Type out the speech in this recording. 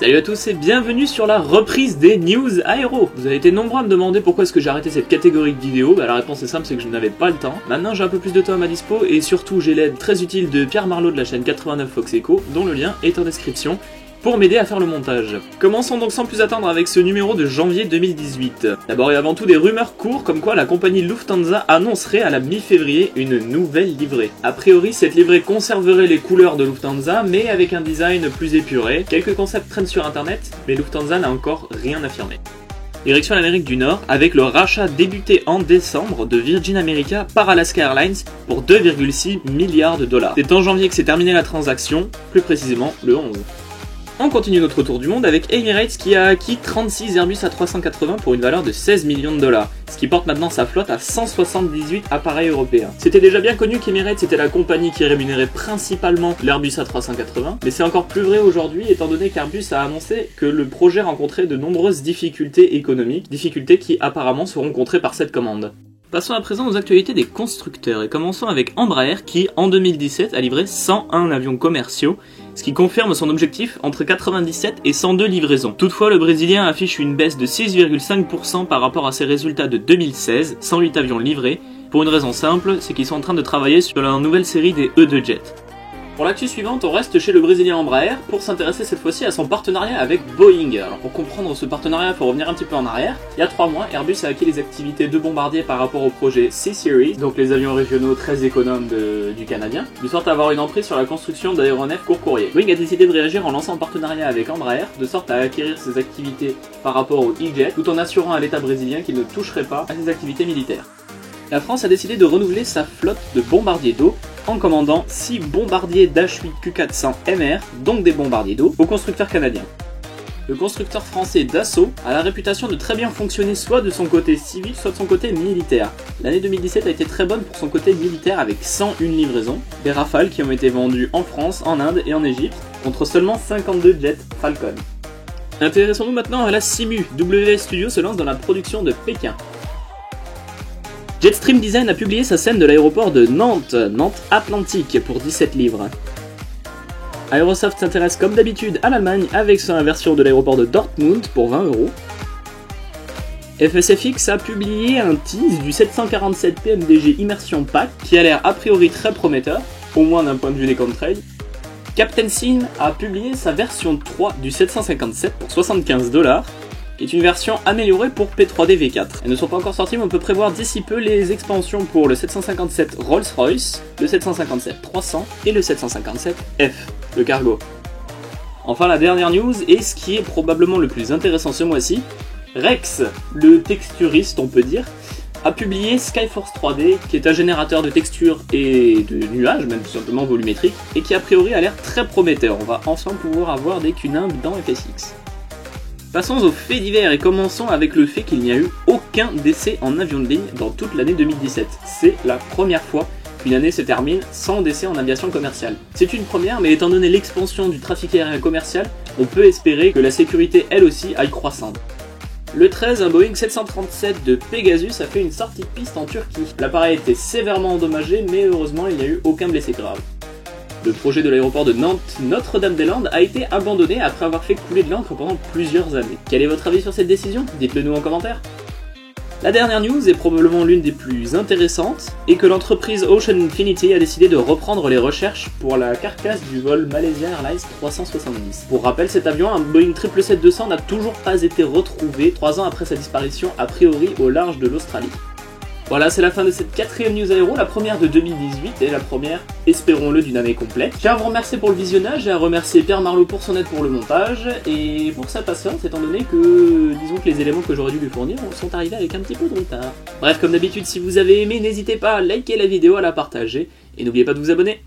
Salut à tous et bienvenue sur la reprise des news aéro. Vous avez été nombreux à me demander pourquoi est-ce que j'ai arrêté cette catégorie de vidéos. La réponse est simple, c'est que je n'avais pas le temps. Maintenant j'ai un peu plus de temps à ma dispo et surtout j'ai l'aide très utile de Pierre Marlot de la chaîne 89 Fox Echo, dont le lien est en description, pour m'aider à faire le montage. Commençons donc sans plus attendre avec ce numéro de janvier 2018. D'abord et avant tout, des rumeurs courent comme quoi la compagnie Lufthansa annoncerait à la mi-février une nouvelle livrée. A priori, cette livrée conserverait les couleurs de Lufthansa, mais avec un design plus épuré. Quelques concepts traînent sur internet, mais Lufthansa n'a encore rien affirmé. Direction l'Amérique du Nord, avec le rachat débuté en décembre de Virgin America par Alaska Airlines pour 2,6 milliards de dollars. C'est en janvier que s'est terminée la transaction, plus précisément le 11. On continue notre tour du monde avec Emirates qui a acquis 36 Airbus A380 pour une valeur de 16 millions de dollars, ce qui porte maintenant sa flotte à 178 appareils européens. C'était déjà bien connu qu'Emirates était la compagnie qui rémunérait principalement l'Airbus A380, mais c'est encore plus vrai aujourd'hui étant donné qu'Airbus a annoncé que le projet rencontrait de nombreuses difficultés économiques, difficultés qui apparemment seront contrées par cette commande. Passons à présent aux actualités des constructeurs et commençons avec Embraer qui, en 2017, a livré 101 avions commerciaux, ce qui confirme son objectif entre 97 et 102 livraisons. Toutefois, le Brésilien affiche une baisse de 6,5% par rapport à ses résultats de 2016, 108 avions livrés, pour une raison simple, c'est qu'ils sont en train de travailler sur la nouvelle série des E2Jet. Pour l'actu suivante, on reste chez le Brésilien Embraer pour s'intéresser cette fois-ci à son partenariat avec Boeing. Alors pour comprendre ce partenariat, il faut revenir un petit peu en arrière. Il y a 3 mois, Airbus a acquis les activités de Bombardier par rapport au projet C-Series, donc les avions régionaux très économes du Canadien, de sorte à avoir une emprise sur la construction d'aéronefs court-courrier. Boeing a décidé de réagir en lançant un partenariat avec Embraer, de sorte à acquérir ses activités par rapport au E-Jet, tout en assurant à l'État brésilien qu'il ne toucherait pas à ses activités militaires. La France a décidé de renouveler sa flotte de bombardiers d'eau en commandant 6 bombardiers Dash 8 Q400MR, donc des bombardiers d'eau, au constructeur canadien. Le constructeur français Dassault a la réputation de très bien fonctionner soit de son côté civil, soit de son côté militaire. L'année 2017 a été très bonne pour son côté militaire avec 101 livraisons, des Rafales qui ont été vendus en France, en Inde et en Égypte, contre seulement 52 jets Falcon. Intéressons-nous maintenant à la Simu. WS Studio se lance dans la production de Pékin. Jetstream Design a publié sa scène de l'aéroport de Nantes, Nantes Atlantique, pour 17 livres. Aerosoft s'intéresse comme d'habitude à l'Allemagne avec sa version de l'aéroport de Dortmund pour 20 €. FSFX a publié un tease du 747 PMDG Immersion Pack qui a l'air a priori très prometteur, au moins d'un point de vue des contrails. Captain Sim a publié sa version 3 du 757 pour 75 $, qui est une version améliorée pour P3D V4. Elles ne sont pas encore sorties mais on peut prévoir d'ici peu les expansions pour le 757 Rolls-Royce, le 757-300 et le 757F, le cargo. Enfin la dernière news, et ce qui est probablement le plus intéressant ce mois-ci, Rex, le texturiste on peut dire, a publié Skyforce 3D, qui est un générateur de textures et de nuages, même tout simplement volumétrique, et qui a priori a l'air très prometteur. On va enfin pouvoir avoir des QNIMB dans FSX. Passons aux faits divers et commençons avec le fait qu'il n'y a eu aucun décès en avion de ligne dans toute l'année 2017. C'est la première fois qu'une année se termine sans décès en aviation commerciale. C'est une première, mais étant donné l'expansion du trafic aérien commercial, on peut espérer que la sécurité elle aussi aille croissante. Le 13, un Boeing 737 de Pegasus a fait une sortie de piste en Turquie. L'appareil était sévèrement endommagé, mais heureusement il n'y a eu aucun blessé grave. Le projet de l'aéroport de Nantes Notre-Dame-des-Landes a été abandonné après avoir fait couler de l'encre pendant plusieurs années. Quel est votre avis sur cette décision? Dites-le nous en commentaire. La dernière news est probablement l'une des plus intéressantes, et que l'entreprise Ocean Infinity a décidé de reprendre les recherches pour la carcasse du vol Malaysia Airlines 370. Pour rappel, cet avion, un Boeing 777-200, n'a toujours pas été retrouvé 3 ans après sa disparition a priori au large de l'Australie. Voilà, c'est la fin de cette 4ème news aéro, la première de 2018 et la première, espérons-le, d'une année complète. Je tiens à vous remercier pour le visionnage et à remercier Pierre Marlot pour son aide pour le montage et pour sa patience étant donné que, disons que les éléments que j'aurais dû lui fournir sont arrivés avec un petit peu de retard. Bref, comme d'habitude, si vous avez aimé, n'hésitez pas à liker la vidéo, à la partager et n'oubliez pas de vous abonner.